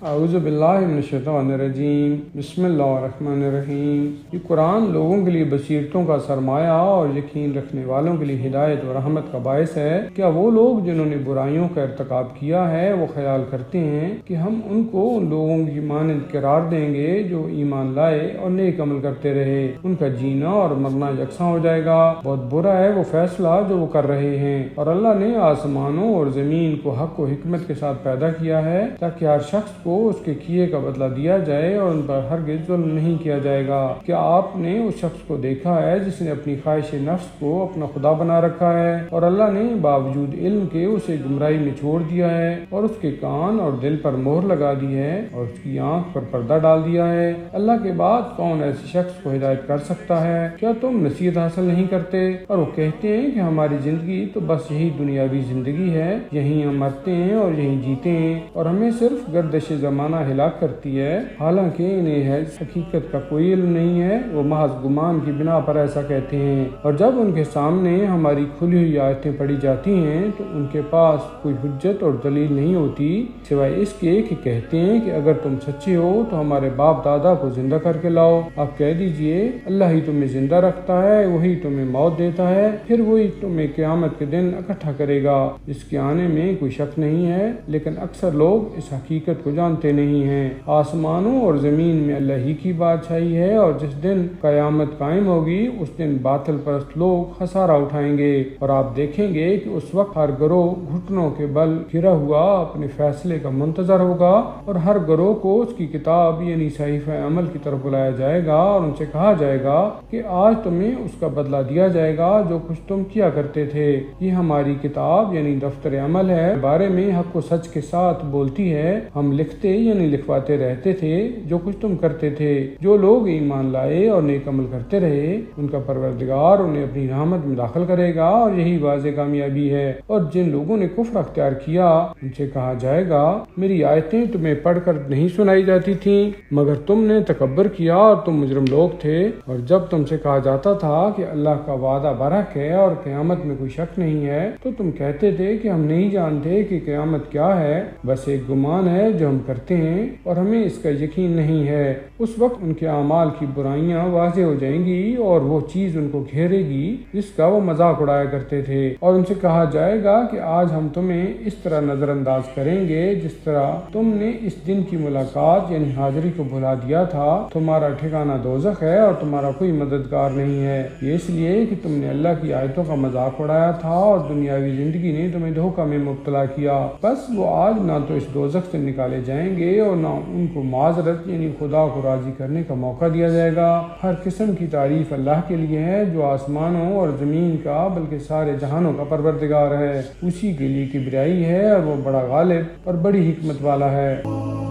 اعوذ باللہ من الشیطان الرجیم بسم اللہ الرحمن الرحیم۔ یہ قرآن لوگوں کے لیے بصیرتوں کا سرمایہ اور یقین رکھنے والوں کے لیے ہدایت و رحمت کا باعث ہے۔ کیا وہ لوگ جنہوں نے برائیوں کا ارتکاب کیا ہے وہ خیال کرتے ہیں کہ ہم ان کو ان لوگوں کی مانند قرار دیں گے جو ایمان لائے اور نیک عمل کرتے رہے، ان کا جینا اور مرنا یکساں ہو جائے گا؟ بہت برا ہے وہ فیصلہ جو وہ کر رہے ہیں۔ اور اللہ نے آسمانوں اور زمین کو حق و حکمت کے ساتھ پیدا کیا ہے تاکہ ہر شخص کو اس کے کیے کا بدلہ دیا جائے اور ان پر ہرگز ظلم نہیں کیا جائے گا۔ کیا آپ نے اس شخص کو دیکھا ہے جس نے اپنی خواہش نفس کو اپنا خدا بنا رکھا ہے اور اللہ نے باوجود علم کے اسے گمراہی میں چھوڑ دیا ہے اور اس کے کان اور دل پر مہر لگا دی ہے اور اس کی آنکھ پر پردہ ڈال دیا ہے؟ اللہ کے بعد کون ایسے شخص کو ہدایت کر سکتا ہے؟ کیا تم نصیحت حاصل نہیں کرتے؟ اور وہ کہتے ہیں کہ ہماری زندگی تو بس یہی دنیاوی زندگی ہے، یہیں ہم مرتے ہیں اور یہیں جیتے ہیں اور ہمیں صرف گردش زمانہ ہلاک کرتی ہے، حالانکہ انہیں حقیقت کا کوئی علم نہیں ہے۔ وہ محض گمان کی بنا پر ایسا کہتے ہیں، اور جب ان کے سامنے ہماری کھلی ہوئی آیتیں پڑھی جاتی ہیں تو ان کے پاس کوئی حجت اور دلیل نہیں ہوتی سوائے اس کے کہ کہتے ہیں کہ اگر تم سچے ہو تو ہمارے باپ دادا کو زندہ کر کے لاؤ۔ آپ کہہ دیجئے اللہ ہی تمہیں زندہ رکھتا ہے، وہی تمہیں موت دیتا ہے، پھر وہی تمہیں قیامت کے دن اکٹھا کرے گا، جس کے آنے میں کوئی شک نہیں ہے، لیکن اکثر لوگ اس حقیقت کو جانتے نہیں ہیں۔ آسمانوں اور زمین میں اللہ ہی کی بادشاہی ہے، اور جس دن قیامت قائم ہوگی اس دن باطل پرست لوگ خسارہ اٹھائیں گے، اور آپ دیکھیں گے کہ اس وقت ہر گروہ گھٹنوں کے بل گرا ہوا اپنے فیصلے کا منتظر ہوگا، اور ہر گروہ کو اس کی کتاب یعنی صحیفہ عمل کی طرف بلایا جائے گا اور ان سے کہا جائے گا کہ آج تمہیں اس کا بدلہ دیا جائے گا جو کچھ تم کیا کرتے تھے۔ یہ ہماری کتاب یعنی دفتر عمل ہے، بارے میں حق و سچ کے ساتھ بولتی ہے، ہم لکھتے یعنی لکھواتے رہتے تھے جو کچھ تم کرتے تھے۔ جو لوگ ایمان لائے اور نیک عمل کرتے رہے ان کا پروردگار انہیں اپنی رحمت میں داخل کرے گا، اور یہی واضح کامیابی ہے۔ اور جن لوگوں نے کفر اختیار کیا ان سے کہا جائے گا میری آیتیں تمہیں پڑھ کر نہیں سنائی جاتی تھیں مگر تم نے تکبر کیا اور تم مجرم لوگ تھے۔ اور جب تم سے کہا جاتا تھا کہ اللہ کا وعدہ برحق ہے اور قیامت میں کوئی شک نہیں ہے تو تم کہتے تھے کہ ہم نہیں جانتے کہ قیامت کیا ہے، بس ایک گمان ہے جو ہم کرتے ہیں اور ہمیں اس کا یقین نہیں ہے۔ اس وقت ان کے اعمال کی برائیاں واضح ہو جائیں گی اور وہ چیز ان کو گھیرے گی جس کا وہ مذاق اڑایا کرتے تھے، اور ان سے کہا جائے گا کہ آج ہم تمہیں اس طرح نظر انداز کریں گے جس طرح تم نے اس دن کی ملاقات یعنی حاضری کو بھلا دیا تھا۔ تمہارا ٹھکانہ دوزخ ہے اور تمہارا کوئی مددگار نہیں ہے، یہ اس لیے کہ تم نے اللہ کی آیتوں کا مذاق اڑایا تھا اور دنیاوی زندگی نے تمہیں دھوکہ میں مبتلا کیا۔ بس وہ آج نہ تو اس دوزخ سے نکالے جائیں گے اور نہ ان کو معذرت یعنی خدا کو راضی کرنے کا موقع دیا جائے گا۔ ہر قسم کی تعریف اللہ کے لیے ہے جو آسمانوں اور زمین کا بلکہ سارے جہانوں کا پروردگار ہے، اسی کے لیے کبریائی ہے اور وہ بڑا غالب اور بڑی حکمت والا ہے۔